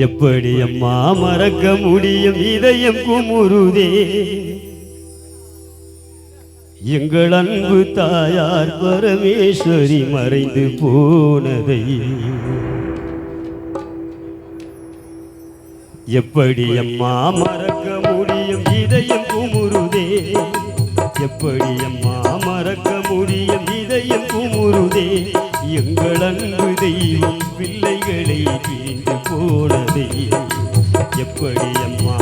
எப்படி அம்மா மறக்க முடியும் இதயம் குமுறுதே எங்கள் அன்பு தாயார் பரமேஸ்வரி மறைந்து போனதை எப்படி அம்மா மறக்க முடியும் இதயம் குமுறுதே எப்படி அம்மா மறக்க முடியும் இதயம் குமுறுதே எங்கள் அன்பு தெய்வம் பிள்ளைகளை பிரிந்து போனதை எப்படி அம்மா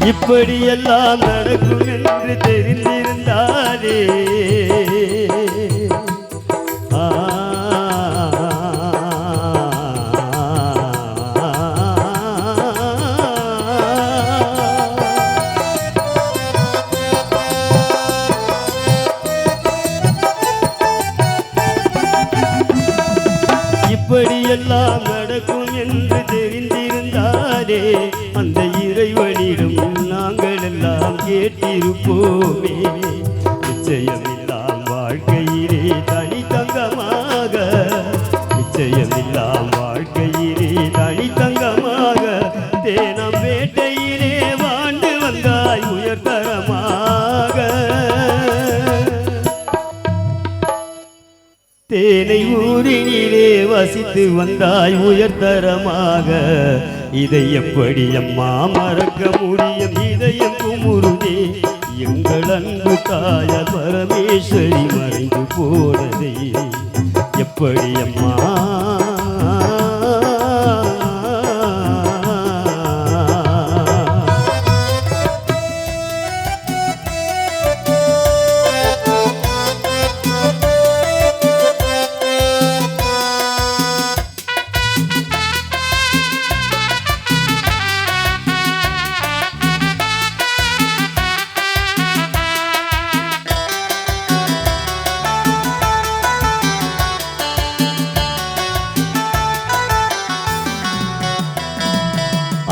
இப்படியெல்லாம் நடக்கும் என்று தெரிந்திருந்தாலே இப்படியெல்லாம் நடக்கும் என்று தெரிந்திருந்தாலே அந்த இறைவனிடம் நாங்கள் எல்லாம் கேட்டிருப்போமே நிச்சயமில்லாம் வாழ்க்கையிலே தனித்தங்கமாக நிச்சயமில்லாம் வாழ்க்கையிலே தனித்தங்கமாக தேனம் வேட்டையிலே வாழ்ந்து வந்தாய் உயர்தரமாக தேனை ஊரினிலே வசித்து வந்தாய் உயர்தரமாக இதை எப்படி அம்மா மறக்க முடியும் இதயம் குமுறுதே எங்கள் அன்பு தாயார் பரமேஸ்வரி மறைந்து போனதை எப்படி அம்மா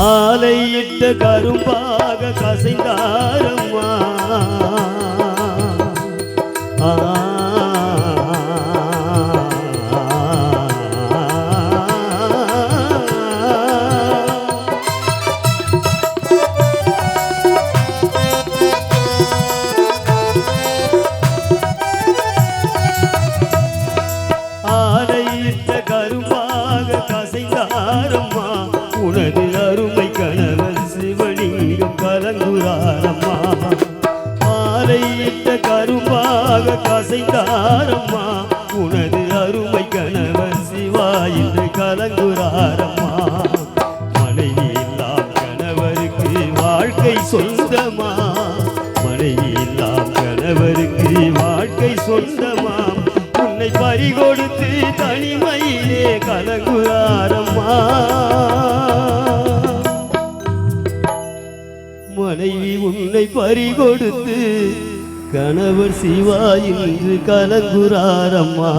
ஆலையிட்ட கரும்பாக கசைந்தாரம்மா ஆலையிட்ட கரும்பாக கசைந்தாரம்மா உனது அருமை கணவன் சிவலிங்கம் கலங்குறாரம்மா ஆலையிட்ட கரும்பாக கசைந்தாரம்மா உனது அருமை கணவன் சிவா என்று கலங்குறாரம்மா மனைவி எல்லாம் கணவருக்கு வாழ்க்கை சொந்தமா மனைவி எல்லாம் கணவருக்கு வாழ்க்கை சொந்தமா உன்னை பறிகொடுத்து தனிமையிலே கலங்குறாரம்மா மனைவி உன்னை பறிகொடுத்து கணவர் சிவா என்று கலங்குறாரம்மா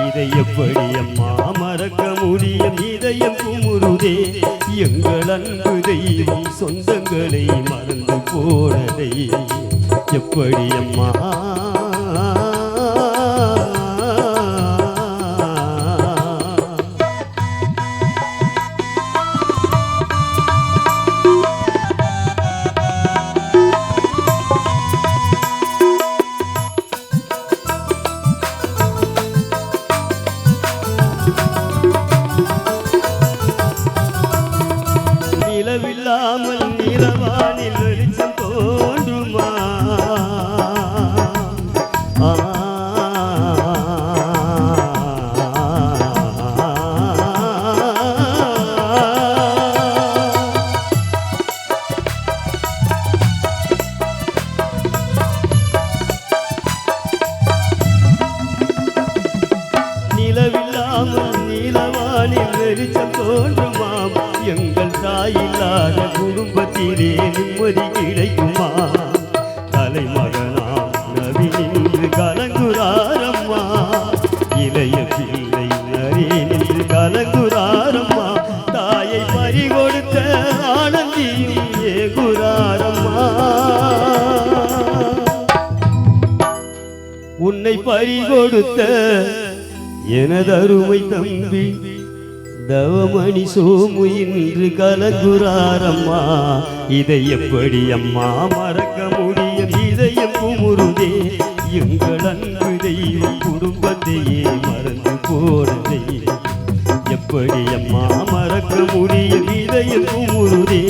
இதை எப்படி அம்மா மறக்க முடியும் இதயம் குமுறுதே எங்கள் அன்பு தெய்வம் சொந்தங்களை மறந்து போனதை எப்படி அம்மா நிலவில்லாமல் நிலவானில் வெளிச்சம் தோன்றுமா நிலவில்லாமல் நிலவானில் வெளிச்சம் தோன்றுமாம் எங்கள் தாயில்லாத குடும்பத்திலே நிம்மதி கிடைக்குமா பறிகொடுத்த எனதருமை தம்பி தவமணி சோமு இன்று கலங்குறாரம்மா. இதை எப்படி அம்மா மறக்க முடியும்? இதயம் குமுறுதே எங்கள் அன்பு தெய்வம் குடும்பத்தையே மறந்து போனதே. எப்படி அம்மா மறக்க முடியும்? இதயம் குமுறுதே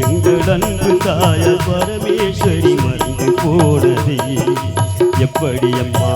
எங்கள் அன்பு தாய பரமேஸ்வரி மறந்து போனதே. எப்படி அம்மா